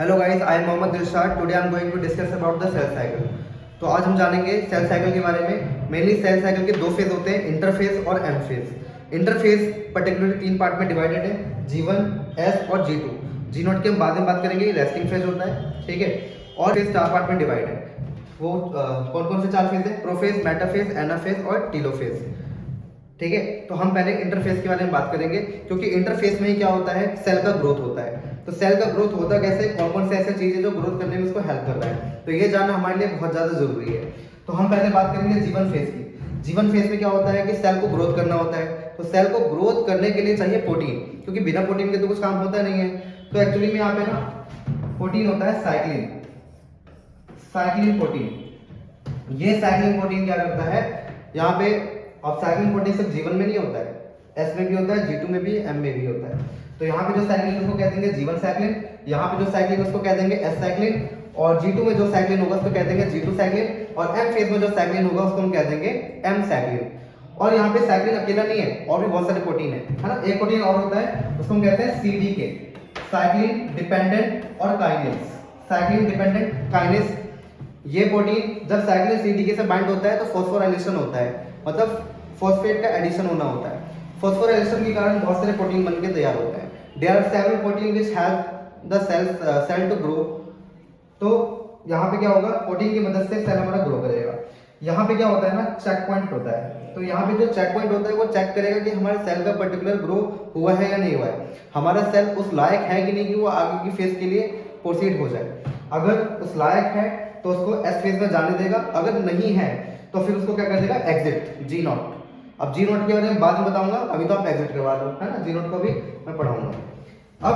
Hello guys, I am Mohammad Dilshad. Today I am going to discuss about the cell cycle. तो आज हम जानेंगे cell cycle के बारे में। मेनली सेल साइकिल के दो फेज होते हैं, इंटरफेज और एम फेज। इंटरफेज पर्टिकुलरली तीन पार्ट में डिवाइडेड है, G1, S और G2। G0 की हम बाद में बात करेंगे, रेस्टिंग फेज होता है, ठीक है। और फेज चार पार्ट में डिवाइड है। वो कौन कौन से चार फेज है? प्रोफेज, मेटाफेज, एनाफेज और टीलोफेज, ठीक है। तो हम पहले इंटरफेस के बारे में बात करेंगे, क्योंकि इंटरफेस में ही क्या होता है, सेल का ग्रोथ होता है। तो सेल का ग्रोथ होता कैसे, कौन कौन से ऐसे चीजें जो ग्रोथ करने में उसको हेल्प कर रहा है, तो ये जानना हमारे लिए बहुत ज्यादा जरूरी है। तो हम पहले बात करेंगे जीवन फेज की। जीवन फेज में क्या होता है कि सेल को ग्रोथ करना होता है। तो सेल को ग्रोथ करने के लिए चाहिए प्रोटीन, क्योंकि बिना प्रोटीन के तो कुछ काम होता नहीं है। तो एक्चुअली में यहाँ पे ना प्रोटीन होता है साइक्लिन, साइक्लिन प्रोटीन। ये साइक्लिन प्रोटीन क्या करता है यहाँ पे, अब साइक्लिन प्रोटीन सिर्फ जीवन में नहीं होता है, एस में भी होता है, G2 में भी, एम में भी होता है। तो यहाँ पे जो साइक्लिन उसको कह देंगे जीवन साइक्लिन, यहाँ पे जो साइक्लिन उसको कह देंगे एस साइक्लिन, और G2 में जो साइक्लिन होगा उसको कह देंगे G2 साइक्लिन, और एम फेज में जो साइक्लिन होगा उसको हम कह देंगे एम साइक्लिन। और यहाँ पे साइक्लिन अकेला नहीं है, और भी बहुत सारे प्रोटीन है ना। एक प्रोटीन और होता है, उसको हम कहते हैं CDK, साइक्लिन डिपेंडेंट और काइनेस। साइक्लिन डिपेंडेंट काइनेस, ये प्रोटीन जब साइक्लिन CDK से बाइंड होता है तो फॉस्फोराइलेशन होता है, मतलब फॉस्फेट का एडिशन होना होता है। फॉस्फोराइलेशन के कारण बहुत सारे प्रोटीन बनके तैयार होते हैं। There are several protein which help the cell to grow. तो यहाँ पे क्या होगा, प्रोटीन की मदद से सेल हमारा ग्रो करेगा। यहाँ पे क्या होता है ना, चेक पॉइंट होता है। तो यहाँ पे जो चेक पॉइंट होता है वो चेक करेगा कि हमारे सेल का पर्टिकुलर ग्रो हुआ है या नहीं हुआ है, हमारा सेल उस लायक है कि नहीं कि वो आगे की फेज के लिए प्रोसीड हो जाए। अगर उस लायक है तो उसको एस फेज में जाने देगा, अगर नहीं है तो फिर उसको क्या कर देगा, एग्जिट, G0। अब G0 के बारे में बाद में बताऊंगा, अभी तो आप एग्जिट करवा दो, है ना। G0 को भी मैं पढ़ाऊंगा। अब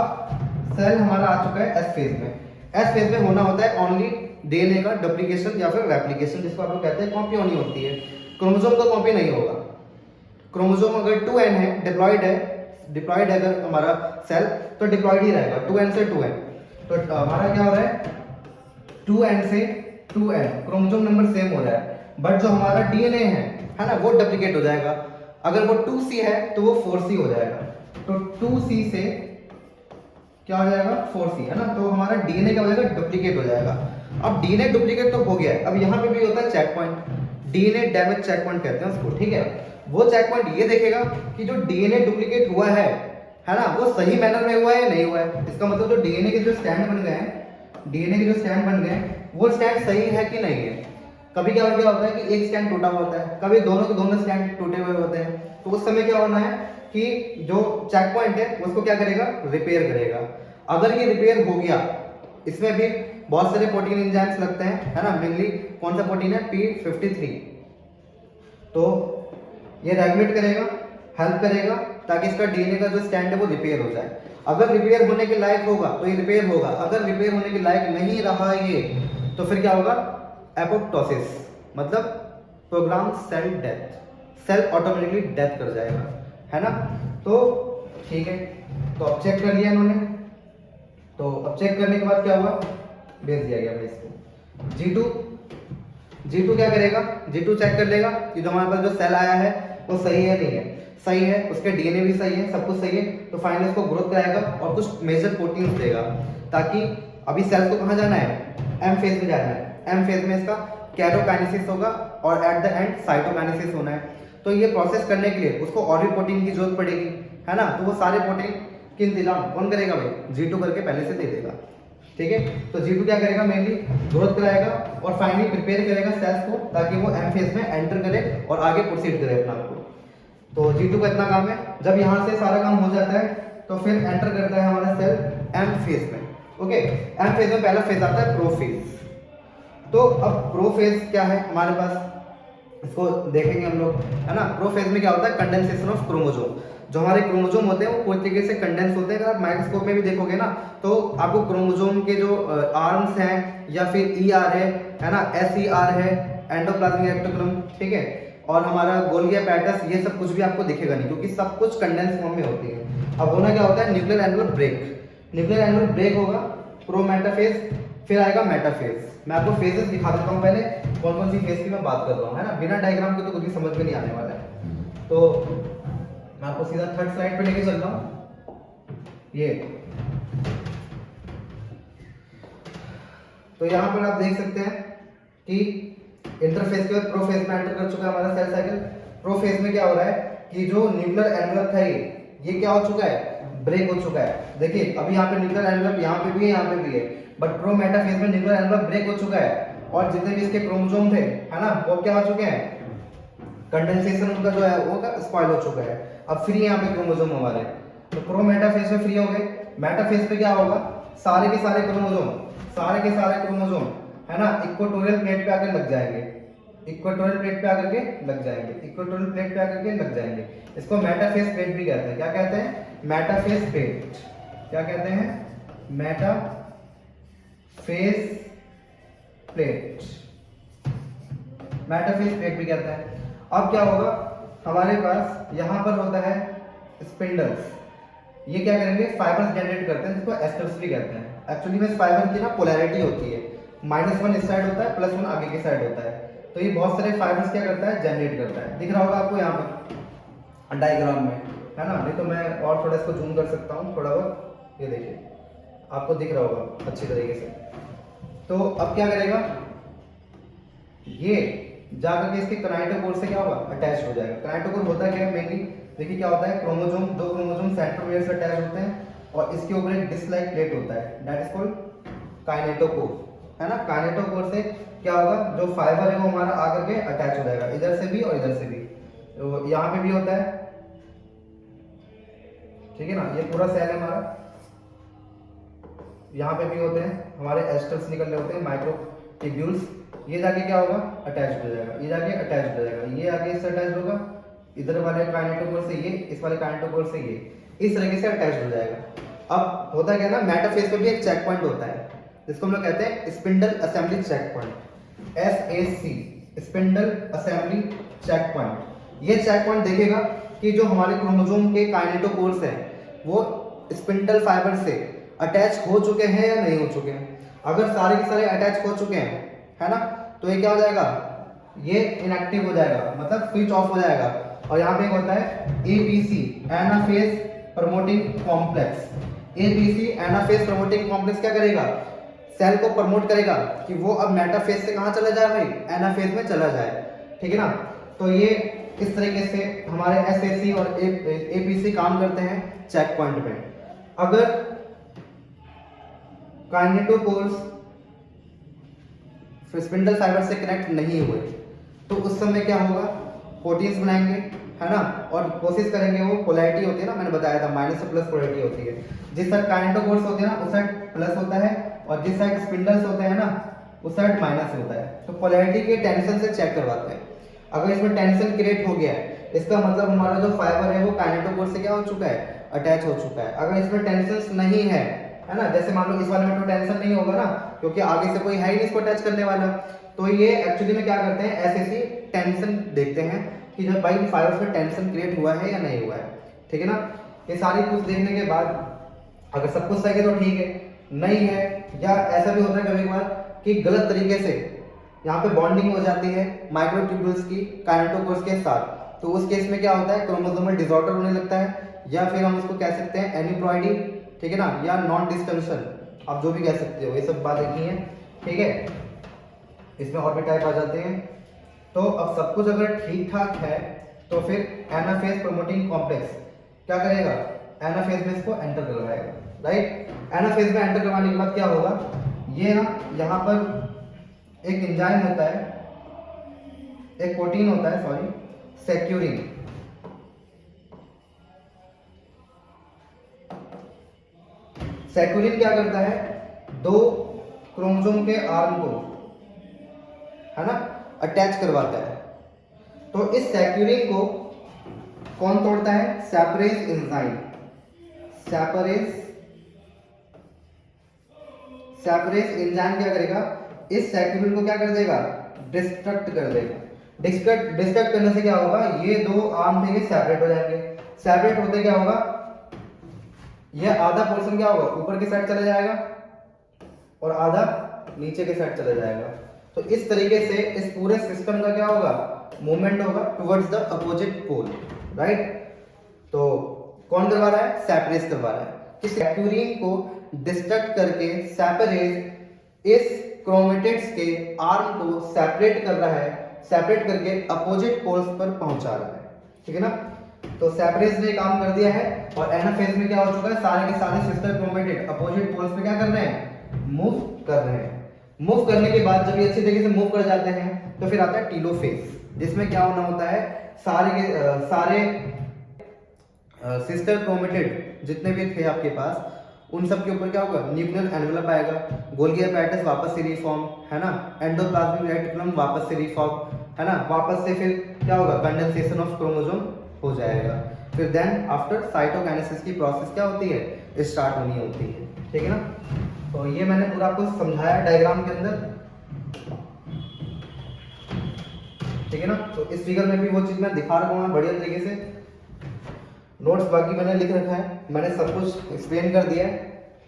सेल हमारा आ चुका है एस फेज में। एस फेज में होना होता है ओनली DNA का डुप्लीकेशन या फिर रेप्लिकेशन, जिसको आप लोग कहते हैं कॉपी होनी होती है। क्रोमोसोम का कॉपी नहीं होगा। क्रोमोसोम अगर 2n है, डिप्लॉयड है अगर हमारा सेल, तो डिप्लॉयड ही रहेगा, 2n से 2n। तो हमारा क्या हो रहा है, 2n से 2n, क्रोमोसोम नंबर सेम हो रहा है, बट जो हमारा DNA है ना, वो डुप्लीकेट हो जाएगा। अगर वो 2C है तो वो 4C हो जाएगा। तो 2C से क्या हो जाएगा, 4C, है ना। तो हमारा DNA क्या हो जाएगा, डुप्लीकेट हो जाएगा। अब DNA डुप्लीकेट तो हो गया है, अब यहाँ पे भी होता है check point, DNA damage check point कहते हैं उसको, ठीक है। वो चेक पॉइंट ये देखेगा कि जो DNA डुप्लीकेट हुआ है ना, वो सही मैनर में हुआ है या नहीं हुआ है। इसका मतलब जो DNA के जो स्टैंड बन गए हैं, DNA के जो स्टैंड बन गए वो स्टैंड सही है कि नहीं है। कभी क्या होता है कि एक स्टैंड टूटा हुआ होता है, कभी दोनों के दोनों स्टैंड टूटे हुए होते हैं। तो उस समय क्या होना है कि जो चेक पॉइंट है उसको क्या करेगा, रिपेयर करेगा। अगर ये रिपेयर हो गया, इसमें भी बहुत सारे प्रोटीन एंजाइम्स लगते हैं, है ना। मेनली कौन सा प्रोटीन है, P53। तो ये रेगुलेट करेगा, हेल्प करेगा, ताकि इसका DNA का जो स्टैंड है वो रिपेयर हो जाए। अगर रिपेयर होने के लायक होगा तो ये रिपेयर होगा, अगर रिपेयर होने के लायक नहीं रहा ये, तो फिर क्या होगा, एपोप्टोसिस, मतलब program cell death, cell automatically death कर जाएगा, है ना। तो ठीक है, तो अब चेक कर लिया इन्होंने। तो अब चेक करने के बाद क्या हुआ, भेज दिया गया भाई इसको। G2 क्या करेगा, G2 चेक कर लेगा कि जो हमारे पास जो सेल आया है वो सही है नहीं है। सही है, उसके DNA भी सही है, सब कुछ सही है, तो फाइनली उसको ग्रोथ कराएगा और कुछ मेजर प्रोटीन्स देगा, ताकि अभी सेल्स को कहाँ जाना है, एम फेज में जाना है। एम फेज में इसका कैरोकाइनेसिस होगा और एट द एंड साइटोकाइनेसिस होना है। तो ये प्रोसेस करने के लिए उसको और भी प्रोटीन की जरूरत पड़ेगी, है ना। तो वो सारे प्रोटीन की इंतजाम कौन करेगा भाई, G2 करके पहले से दे देगा, ठीक है। तो G2 क्या करेगा, मेनली ग्रोथ कराएगा और फाइनली प्रिपेयर करेगा सेल्स को, ताकि वो एम फेज में एंटर करे और आगे प्रोसीड करे अपना आपको। तो G2 का इतना काम है। जब यहाँ से सारा काम हो जाता है तो फिर एंटर करता है हमारा सेल एम फेज में। ओके, एम फेज में पहला फेज आता है प्रोफेज। तो अब प्रोफेज क्या है हमारे पास, इसको देखेंगे हम लोग, है ना। प्रोफेज में क्या होता है, कंडेंसेशन ऑफ क्रोमोसोम। जो हमारे क्रोमोसोम होते हैं वो पूरी तरीके से कंडेंस होते हैं। अगर आप माइक्रोस्कोप में भी देखोगे ना, तो आपको क्रोमोसोम के जो आर्म्स हैं या फिर ER है ना, SER है, एंडोप्लाज्मिक रेटिकुलम, ठीक है, और हमारा गोल्गी एपेटस, ये सब कुछ भी आपको दिखेगा नहीं, क्योंकि सब कुछ कंडेंस फॉर्म में होती है। अब होना क्या होता है, nuclear annular break. Nuclear annular break होगा, प्रोमेटाफेज, फिर आएगा मेटाफेज। मैं आपको फेजेस दिखा देता हूँ पहले, कौन कौन सी फेज की मैं बात कर रहा हूँ, है ना। बिना डायग्राम के तो कुछ भी समझ में नहीं आने वाला है। तो मैं आपको सीधा थर्ड स्लाइड पे लेके चलता हूँ। ये तो यहाँ पर आप देख सकते हैं कि इंटरफेस के बाद प्रोफेज में एंटर कर चुका है हमारा सेल साइकिल। प्रोफेज में क्या हो रहा है कि जो न्यूक्लियर एनवेलप था ये क्या हो चुका है, ब्रेक हो चुका है। देखिए अभी यहाँ पे न्यूक्लियर एनवेलप यहाँ पे भी है, यहाँ पे भी है, बट प्रो मेटाफेज में न्यूक्लियर एनवेलप ब्रेक हो चुका है और जितने भी इसके क्रोमोसोम थे, है ना, वो क्या हो चुके हैं, कंडेंसेशन उनका जो है वो स्पॉइल हो चुका है। अब फ्री यहाँ पे क्रोमोसोम हमारे, तो प्रो मेटाफेज में फ्री हो गए। मेटाफेज पे क्या होगा, सारे के सारे क्रोमोसोम है ना इक्वेटोरियल प्लेट पे आकर लग जाएंगे, इक्वेटोरियल प्लेट पे आकर के लग जाएंगे, इक्वेटोरियल प्लेट पे आकर के लग जाएंगे। इसको मेटाफेज प्लेट भी कहते हैं। क्या कहते हैं, मेटाफेज प्लेट। क्या कहते हैं, मेटाफेज प्लेट, मेटाफेज प्लेट भी कहते हैं। अब क्या होगा, हमारे पास यहाँ पर होता है स्पिंडल्स। ये क्या करेंगे, फाइबर्स जनरेट करते हैं जिसको एस्टर्स भी कहते हैं। एक्चुअली में फाइबर की ना पोलैरिटी होती है, -1 इस साइड होता है, +1 आगे की साइड होता है। तो ये बहुत सारे फाइबर्स क्या करता है, जनरेट करता है। दिख रहा होगा आपको यहाँ पर डायग्राम में, है ना, नहीं तो मैं और थोड़ा इसको जूम कर सकता हूँ थोड़ा बहुत। ये देखिए आपको दिख रहा होगा अच्छी तरीके से। तो अब क्या करेगा, ये जाकर के इसके काइनेटोकोर से क्या होगा, अटैच हो जाएगा। काइनेटोकोर होता क्या है मेनली, देखिए क्या होता है, क्रोमोसोम, दो क्रोमोसोम सेंट्रोमियर से अटैच होते हैं और इसके ऊपर एक डिस्क लाइक प्लेट होता है, दैट इज कॉल्ड काइनेटोकोर, है ना। काइनेटोकोर से क्या होगा, जो फाइबर है वो हमारा आकर के अटैच हो जाएगा, इधर से भी और इधर से भी। तो यहाँ पे भी होता है, ठीक है ना, ये पूरा सेल है हमारा। यहाँ पे भी होते हैं हमारे एस्टर्स निकल रहे होते हैं, माइक्रोट्यूब्यूल्स। ये जाके क्या होगा, अटैच हो जाएगा, ये जाके अटैच हो जाएगा, ये आगे इससे अटैच होगा, इधर वाले काइनेटोकोर से ये, इस वाले काइनेटोकोर से ये, इस तरीके से अटैच हो जाएगा। अब होता क्या है ना, मेटाफेज पे भी एक चेक पॉइंट होता है जिसको हम लोग कहते हैं spindle assembly check point, SAC, spindle assembly check point. ये चेक पॉइंट देखेगा कि जो हमारे क्रोमोसोम के काइनेटोकोर्स हैं वो स्पिंडल फाइबर से अटैच हो चुके हैं या नहीं हो चुके हैं। अगर सारे के सारे अटैच हो चुके हैं, है ना, तो ये क्या हो जाएगा, ये इनएक्टिव हो जाएगा, मतलब स्विच ऑफ हो जाएगा। और यहाँ पे एक होता है APC, anaphase promoting complex. APC anaphase promoting complex क्या करेगा, सेल को प्रमोट करेगा कि वो अब मेटाफेज से कहाँ चला जाए भाई, एनाफेज में चला जाए, ठीक है ना। तो ये इस तरीके से हमारे SAC और APC काम करते हैं चेक पॉइंट पे। अगर काइनेटोकोर्स स्पिंडल फाइबर से कनेक्ट नहीं हुए तो उस समय क्या होगा, प्रोटीन्स बनाएंगे, है ना, और कोशिश करेंगे, वो पोलैरिटी होती है ना, मैंने बताया था माइनस से प्लस पोलैरिटी होती है। जिस साइड काइनेटोकोर्स होते हैं ना उस साइड प्लस होता है और जिस साइड स्पिंडल्स होते हैं ना उस साइड माइनस होता है। तो पोलैरिटी के टेंशन से चेक करवाते हैं। अगर इसमें टेंशन क्रिएट हो गया है इसका मतलब हमारा जो फाइबर है वो काइनेटोकोर से क्या हो चुका है, अटैच हो चुका है। अगर इसमें टेंशन नहीं है ना, जैसे मान लो इस वाले में तो टेंशन नहीं होगा ना क्योंकि आगे से कोई है ही नहीं इसको अटैच करने वाला, तो ये एक्चुअली में क्या करते हैं, SAC टेंशन देखते हैं कि जब भाई फाइबर में टेंशन क्रिएट हुआ है या नहीं हुआ है, ठीक है ना। ये सारी कुछ देखने के बाद अगर सब कुछ सही है तो ठीक है, नहीं है, या ऐसा भी होता है कभी कभार कि गलत तरीके से यहाँ पे बॉन्डिंग हो जाती है माइक्रोट्यूब्यूल्स की काइनेटोकोर्स के साथ, तो उस केस में क्या होता है, क्रोमोसोमल डिसऑर्डर होने लगता है, या फिर हम उसको कह सकते हैं एनीप्लॉइडी, ठीक है ना, या नॉन डिस्टंक्शन, आप जो भी कह सकते हो, ये सब बात एक ही है, ठीक है। इसमें और भी टाइप आ जाते हैं। तो अब सब कुछ अगर ठीक ठाक है तो फिर एनाफेज प्रमोटिंग कॉम्प्लेक्स क्या करेगा, एनाफेज में इसको एंटर करवाएगा, राइट। एनाफेज में एंटर करवाने के बाद क्या होगा, ये ना यहाँ पर एक एंजाइम होता है, एक प्रोटीन होता है, सॉरी, सेक्यूरिन। सेक्यूरिन क्या करता है, दो क्रोमोसोम के आर्म को, है ना, अटैच करवाता है। तो इस सेक्यूरिन को कौन तोड़ता है, सैपरेज एंजाइम। सैपरेज एंजाइम क्या करेगा, इस सेक्यूरिन को क्या कर देगा, डिस्ट्रक्ट कर देगा। डिस्ट्रक्ट करने से क्या होगा, ये दो आर्म थे सेपरेट हो जाएंगे। सेपरेट होते क्या होगा, यह आधा पोर्शन क्या होगा, ऊपर की साइड चला जाएगा और आधा नीचे की साइड चला जाएगा। तो इस तरीके से इस पूरे सिस्टम का क्या होगा, मूवमेंट होगा towards the opposite pole, right. तो कौन करवा रहा है, सैपरेज करवा रहा है कि सेक्यूरिन को डिस्ट्रक्ट करके सैपरेज इस क्रोमेटिड्स के आर्म को सेपरेट कर रहा है, सेपरेट करके अपोजिट पोल्स पर पहुंचा रहा है, ठीक है ना। तो सेपरेस ने काम कर दिया है और एनाफेज में क्या हो चुका है, सारे के सारे सिस्टर क्रोमेटिड अपोजिट पोल्स पे क्या कर रहे हैं, मूव कर रहे हैं। मूव करने के बाद जब ये अच्छी तरीके से मूव कर जाते हैं तो फिर आता है टीलोफेज, जिसमें क्या होना होता है, सारे सिस्टर क्रोमेटिड जितने भी थे आपके पास, उन सब के ऊपर क्या होगा, न्यूक्लियर एनवेलप आएगा, गोल्गी अपैरेटस वापस से रिफॉर्म, है ना, एंडोप्लाज्मिक रेटिकुलम वापस से रिफॉर्म, है ना, वापस से फिर क्या होगा, कंडेंसेशन ऑफ क्रोमोसोम हो जाएगा। फिर देन आफ्टर साइटोकाइनेसिस की प्रोसेस क्या होती है, स्टार्ट होनी होती है, ठीक है ना। तो ये मैंने पूरा आपको समझाया डायग्राम के अंदर, ठीक है ना। तो इस फिगर में भी वो चीज मैं दिखा रहा हूँ बढ़िया तरीके से, नोट्स बाकी मैंने लिख रखा है, मैंने सब कुछ एक्सप्लेन कर दिया है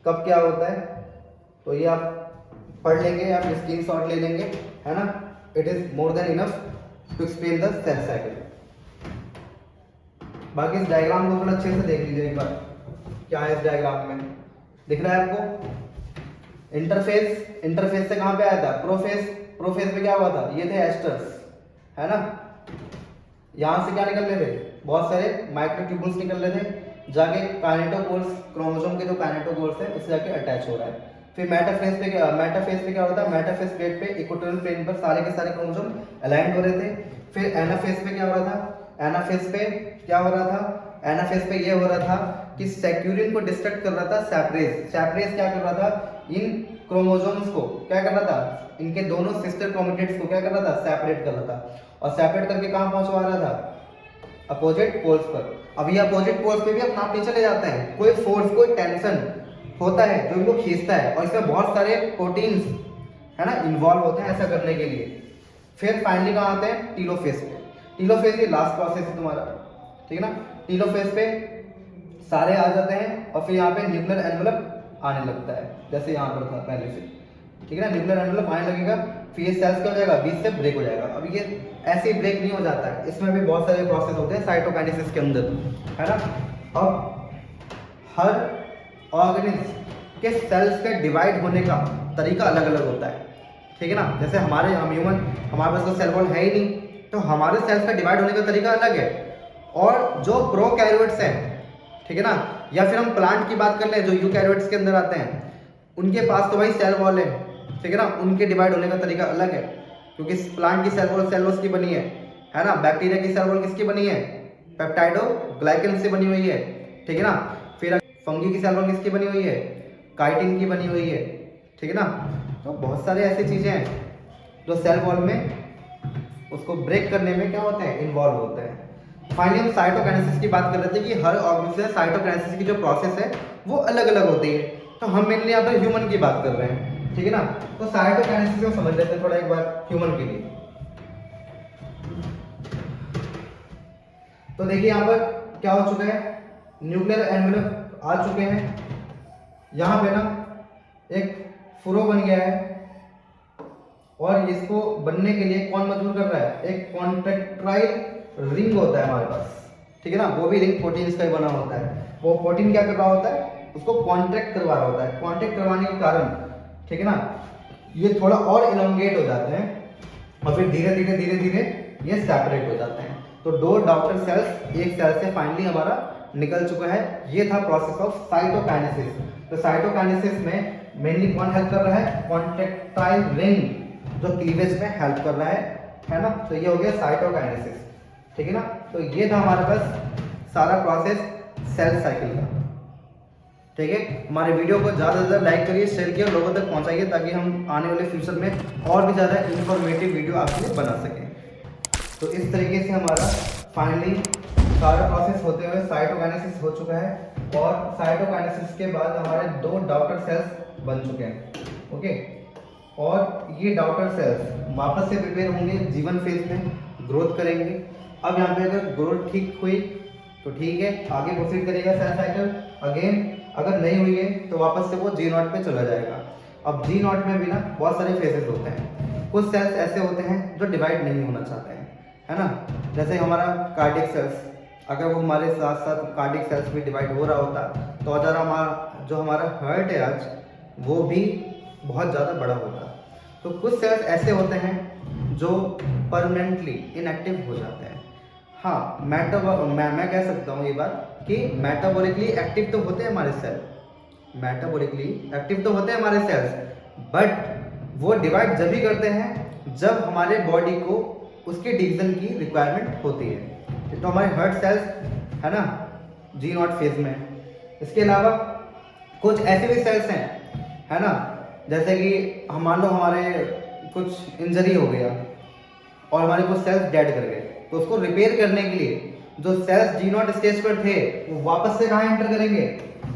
कब क्या होता है, तो ये आप पढ़ लेंगे या फिर स्क्रीनशॉट ले लेंगे, है ना। It is more than enough to explain the cell cycle. बाकी इस डायग्राम को थोड़ा अच्छे से देख लीजिए एक बार, क्या है इस डायग्राम में, दिख रहा है आपको। इंटरफेस, इंटरफेस से कहाँ पे आया था, प्रोफेस, प्रोफेस में क्या हुआ था, ये थे एस्टर्स, है ना। यहाँ से क्या निकल रहे थे, बहुत सारे माइक्रोट्यूबुल्स निकल रहे थे, जाके काइनेटोकोर्स, क्रोमोसोम के जो काइनेटोकोर्स है उससे जाके अटैच हो रहा है। फिर मेटाफेज पे क्या होता है, मेटाफेज प्लेट पे इक्वेटोरियल प्लेन पर सारे के सारे क्रोमोसोम अलाइंड हो रहे थे। फिर एनाफेज पे क्या हो रहा था, एनाफेज पे क्या हो रहा था, एनाफेज पे ये हो रहा था कि सेक्यूरिन को डिस्ट्रक्ट कर रहा था सैपरेज, सैपरेज क्या कर रहा था, इन क्रोमोसोम्स को क्या कर रहा था, इनके दोनों सिस्टर क्रोमेटिड्स को क्या कर रहा था, सेपरेट कर रहा था, और सेपरेट करके कहाँ पहुंचवा रहा था, अपोजिट पोल्स पर। अब ये अपोजिट पोल्स पे भी अपना आप नीचे ले जाते हैं, कोई फोर्स, कोई टेंशन होता है जो इनको खींचता है, और इसमें बहुत सारे प्रोटीन्स, है ना, इन्वॉल्व होते हैं ऐसा करने के लिए। फिर फाइनली कहाँ आते हैं, टीलोफेज पे। टीलोफेज की लास्ट प्रोसेस है तुम्हारा, ठीक है ना। टीलोफेज पे सारे आ जाते हैं और फिर यहाँ पे न्यूक्लियर एनवेलप आने लगता है, जैसे यहाँ पर था पहले से, ठीक है ना। न्यूक्लियर एनवेलप आने लगेगा, फिर ये सेल्स क्या हो जाएगा, बीच से ब्रेक हो जाएगा। अब ये ऐसे ही ब्रेक नहीं हो जाता है, इसमें भी बहुत सारे प्रोसेस होते हैं साइटोकाइनेसिस के अंदर, है ना। अब हर ऑर्गेनिज्म के सेल्स के डिवाइड होने का तरीका अलग अलग होता है, ठीक है ना। जैसे हम ह्यूमन, हमारे पास तो सेल वॉल है ही नहीं, तो हमारे सेल्स का डिवाइड होने का तरीका अलग है। और जो प्रोकैरियोट्स हैं, ठीक है ना, या फिर हम प्लांट की बात कर लें जो यूकैरियोट्स के अंदर आते हैं, उनके पास तो भाई सेल वॉल है, ठीक है ना, उनके डिवाइड होने का तरीका अलग है, क्योंकि प्लांट की सेल वॉल सेलुलोज की बनी है ना। बैक्टीरिया की सेल वॉल किसकी बनी है, पेप्टाइडोग्लाइकन से बनी हुई है, ठीक है ना। फिर फंगी की सेल वॉल किसकी बनी हुई है, काइटिन की बनी हुई है, ठीक है ना। तो बहुत सारे ऐसी चीजें हैं जो सेल वॉल में उसको ब्रेक करने में क्या होते हैं, इन्वॉल्व होते हैं। फाइनली हम साइटोकाइनेसिस की बात कर रहे थे कि हर ऑर्गेनिज्म में साइटोकाइनेसिस की जो प्रोसेस है वो अलग अलग होती है, तो हम मेनली यहाँ पर ह्यूमन की बात कर रहे हैं, ठीक है ना। तो साइटोकाइनेसिस को समझ लेते हैं थोड़ा एक बार ह्यूमन के लिए। तो देखिए यहाँ पर क्या हो चुका है, न्यूक्लियर एनवेलप आ चुके हैं, यहाँ पे ना एक फुरो बन गया है, और इसको बनने के लिए कौन मजबूर कर रहा है, एक कॉन्ट्रैक्टाइल रिंग होता है हमारे पास, ठीक है ना, वो भी रिंग प्रोटीन्स का ही बना होता है। वो प्रोटीन क्या कर रहा होता है, उसको कॉन्ट्रैक्ट करवा रहा होता है, कॉन्ट्रैक्ट करवाने के कारण, ठीक है ना, ये थोड़ा और इलोंगेट हो जाते हैं, और फिर धीरे धीरे धीरे धीरे ये सेपरेट हो जाते हैं। तो दो डॉटर सेल्स एक सेल से फाइनली हमारा निकल चुका है। ये था प्रोसेस ऑफ साइटोकाइनेसिस। तो साइटोकाइनेसिस में मेनली कौन हेल्प कर रहा है, कॉन्ट्रैक्टाइल रिंग, जो क्लीवेज में हेल्प कर रहा है ना। तो ये हो गया साइटोकाइनेसिस, ठीक है ना। तो ये था हमारे पास सारा प्रोसेस सेल साइकिल का, ठीक है। हमारे वीडियो को ज़्यादा से ज़्यादा लाइक करिए, शेयर करिए, लोगों तक पहुंचाइए, ताकि हम आने वाले फ्यूचर में और भी ज़्यादा इंफॉर्मेटिव वीडियो आपके लिए बना सकें। तो इस तरीके से हमारा फाइनली सारा प्रोसेस होते हुए साइटोकाइनेसिस हो चुका है, और साइटोकाइनेसिस के बाद हमारे दो डॉटर सेल्स बन चुके हैं, ओके। और ये डॉटर सेल्स वापस से प्रिपेयर होंगे जीवन फेज में, ग्रोथ करेंगे। अब यहाँ पे अगर ग्रोथ ठीक हुई तो ठीक है, आगे प्रोसीड करेगा सेल साइकिल। अगेन अगर नहीं हुई है तो वापस से वो जी नॉट पे चला जाएगा। अब जी नॉट में भी ना बहुत सारे फेजेस होते हैं, कुछ सेल्स ऐसे होते हैं जो डिवाइड नहीं होना चाहते हैं, है ना। जैसे हमारा कार्डियक सेल्स, अगर वो हमारे साथ साथ कार्डियक सेल्स भी डिवाइड हो रहा होता तो हमारा जो हमारा हार्ट है आज, वो भी बहुत ज़्यादा बड़ा होता है। तो कुछ सेल्स ऐसे होते हैं जो परमानेंटली इनएक्टिव हो जाते हैं। हाँ, मैं कह सकता हूँ ये बात कि मेटाबॉलिकली एक्टिव तो होते हैं हमारे सेल, मेटाबॉलिकली एक्टिव तो होते हैं हमारे सेल्स, बट वो डिवाइड जब भी करते हैं जब हमारे बॉडी को उसके डिवीजन की रिक्वायरमेंट होती है। तो हमारे हार्ट सेल्स है ना जी नॉट फेज में। इसके अलावा कुछ ऐसे भी सेल्स हैं है ना, जैसे कि हम मान लो हमारे कुछ इंजरी हो गया और हमारे कुछ सेल्स डेड कर गए, तो उसको रिपेयर करने के लिए जो सेल्स जी नॉट स्टेज पर थे वो वापस से कहाँ एंटर करेंगे,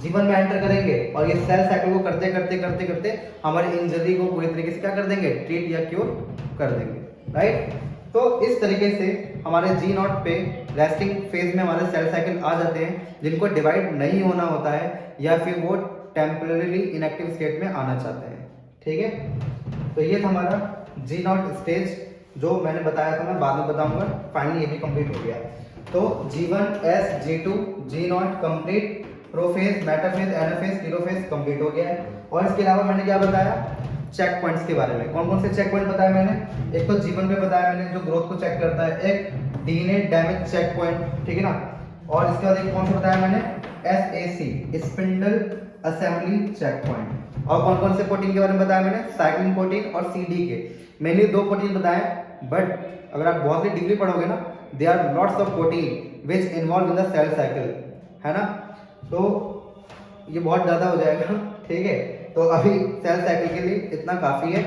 जीवन में एंटर करेंगे, और ये सेल साइकिल को करते करते करते करते हमारी इंजरी को पूरी तरीके से क्या कर देंगे, ट्रीट या क्योर कर देंगे, राइट। तो इस तरीके से हमारे जी नॉट पे रेस्टिंग फेज में हमारे सेल साइकिल आ जाते हैं जिनको डिवाइड नहीं होना होता है या फिर वो टेम्पररीली इनएक्टिव स्टेट में आना चाहते हैं, ठीक है। तो ये था हमारा जी नॉट स्टेज जो मैंने बताया था, मैं बाद में बताऊंगा। फाइनली ये भी कंप्लीट हो गया। तो G1 S G2 G not complete, prophase, metaphase, anaphase, telophase complete हो गया है। और इसके अलावा मैंने क्या बताया, चेक पॉइंट्स के बारे में। कौन कौन से चेक पॉइंट बताया मैंने, एक तो G1 पे बताया मैंने जो ग्रोथ को चेक करता है, एक डीएनए डैमेज चेक पॉइंट, ठीक है ना। और इसके बाद एक कौन सा बताया मैंने, SAC spindle assembly check point. और कौन कौन से प्रोटीन के बारे में बताया मैंने, साइक्लिन प्रोटीन और CD के। मैंने 2 प्रोटीन बताए, बट अगर आप बहुत ही डीपली पढ़ोगे ना, they are lots of protein which involve in the cell cycle, है ना। तो ये बहुत ज़्यादा हो जाएगा, ठीक है। तो अभी सेल साइकिल के लिए इतना काफ़ी है।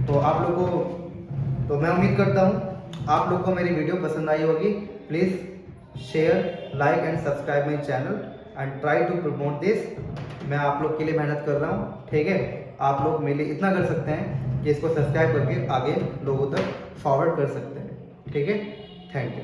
तो आप लोग को, तो मैं उम्मीद करता हूँ आप लोग को मेरी वीडियो पसंद आई होगी। Please share, like and subscribe my channel and try to promote this. मैं आप लोग के लिए मेहनत कर रहा हूँ, ठीक है। आप लोग मेरे लिए इतना कर सकते हैं कि इसको सब्सक्राइब करके आगे लोगों तक फॉरवर्ड कर सकते हैं, ठीक है। Thank you.